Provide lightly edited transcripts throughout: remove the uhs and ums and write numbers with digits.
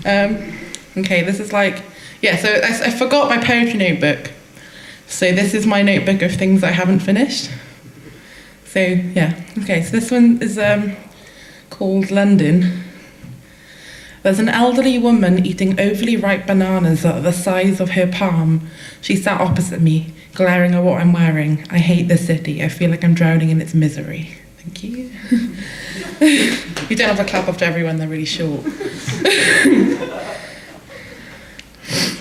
Okay, this is like, yeah, so I forgot my poetry notebook. So this is my notebook of things I haven't finished. So, yeah, okay, so this one is called London. There's an elderly woman eating overly ripe bananas that are the size of her palm. She sat opposite me, glaring at what I'm wearing. I hate this city. I feel like I'm drowning in its misery. Thank you. You don't have to clap after everyone, they're really short.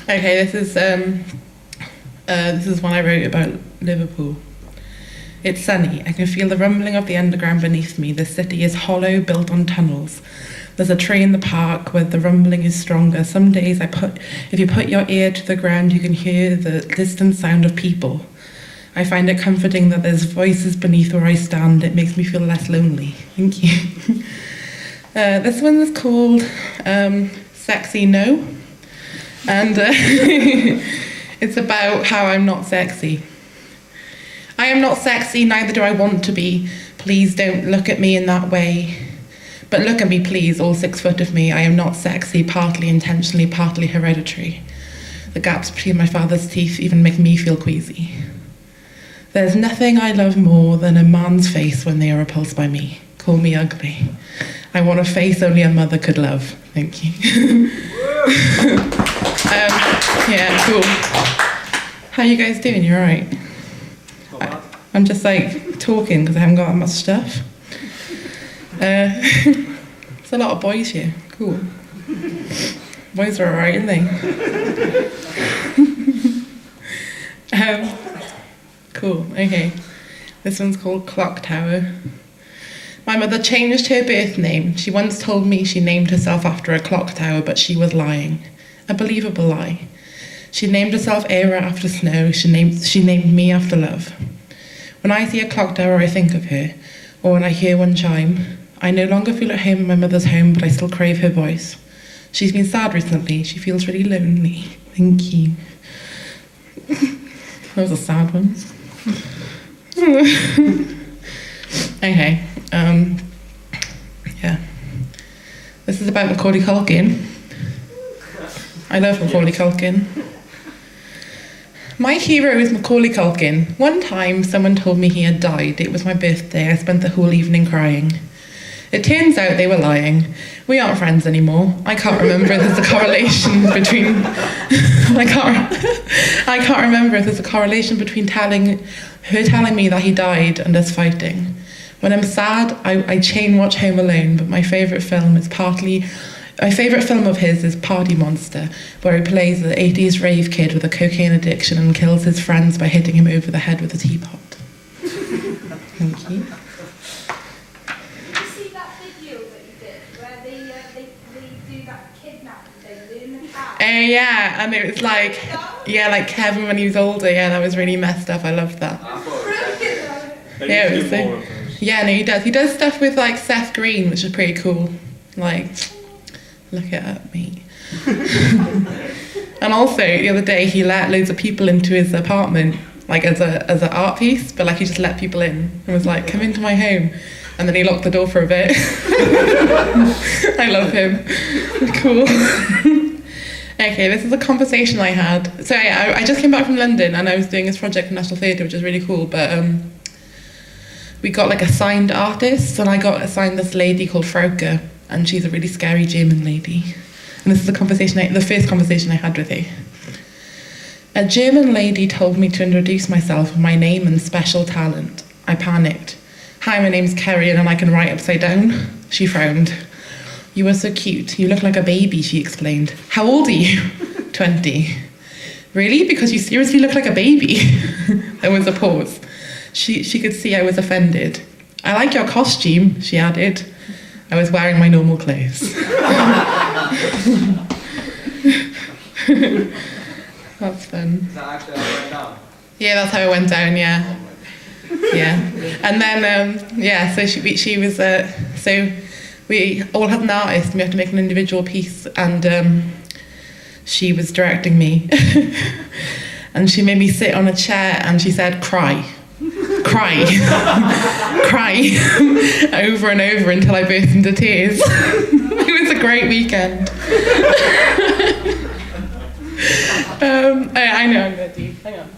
Okay, this is one I wrote about Liverpool. It's sunny. I can feel the rumbling of the underground beneath me. The city is hollow, built on tunnels. There's a tree in the park where the rumbling is stronger. Some days if you put your ear to the ground, you can hear the distant sound of people. I find it comforting that there's voices beneath where I stand. It makes me feel less lonely. Thank you. This one is called Sexy No. And it's about how I'm not sexy. I am not sexy, neither do I want to be. Please don't look at me in that way. But look at me, please, all 6 foot of me. I am not sexy, partly intentionally, partly hereditary. The gaps between my father's teeth even make me feel queasy. There's nothing I love more than a man's face when they are repulsed by me. Call me ugly. I want a face only a mother could love. Thank you. Yeah, cool. How you guys doing? You all right? I'm just like talking because I haven't got that much stuff. There's a lot of boys here. Cool. Boys are alright, aren't they? Cool, okay. This one's called Clock Tower. My mother changed her birth name. She once told me she named herself after a clock tower, but she was lying. A believable lie. She named herself Era after snow. She named me after love. When I see a clock tower, I think of her. Or when I hear one chime. I no longer feel at home in my mother's home, but I still crave her voice. She's been sad recently. She feels really lonely. Thank you. That was a sad one. Okay. Yeah. This is about Macaulay Culkin. I love Macaulay Culkin. My hero is Macaulay Culkin. One time, someone told me he had died. It was my birthday. I spent the whole evening crying. It turns out they were lying. We aren't friends anymore. I can't remember if there's a correlation between... I can't remember if there's a correlation between her telling me that he died and us fighting. When I'm sad, I chain watch Home Alone, but my favourite film of his is Party Monster, where he plays the 80s rave kid with a cocaine addiction and kills his friends by hitting him over the head with a teapot. Thank you. Did you see that video that you did, where they do that kidnapping thing in the car? Yeah, and it was like Kevin when he was older. Yeah, that was really messed up. I loved that. Yeah, it was so... Yeah, no, he does. He does stuff with like Seth Green, which is pretty cool. Like, look it up, mate. And also, the other day, he let loads of people into his apartment, like as an art piece, but like he just let people in and was like, come into my home. And then he locked the door for a bit. I love him. Cool. Okay, this is a conversation I had. So yeah, I just came back from London and I was doing this project in National Theatre, which is really cool, but we got like assigned artists, and I got assigned this lady called Frauke, and she's a really scary German lady. And this is the first conversation I had with her. A German lady told me to introduce myself with my name and special talent. I panicked. Hi, my name's Cerian and I can write upside down. She frowned. You are so cute. You look like a baby, she explained. How old are you? 20. Really? Because you seriously look like a baby? There was a pause. She could see I was offended. I like your costume, she added. I was wearing my normal clothes. That's fun. Is that actually how it went down? Yeah, that's how it went down, yeah. Yeah. And then, so she was, so we all had an artist and we had to make an individual piece, and she was directing me. And she made me sit on a chair and she said, cry, cry, over and over until I burst into tears. It was a a great weekend. I know I'm going to do. Hang on.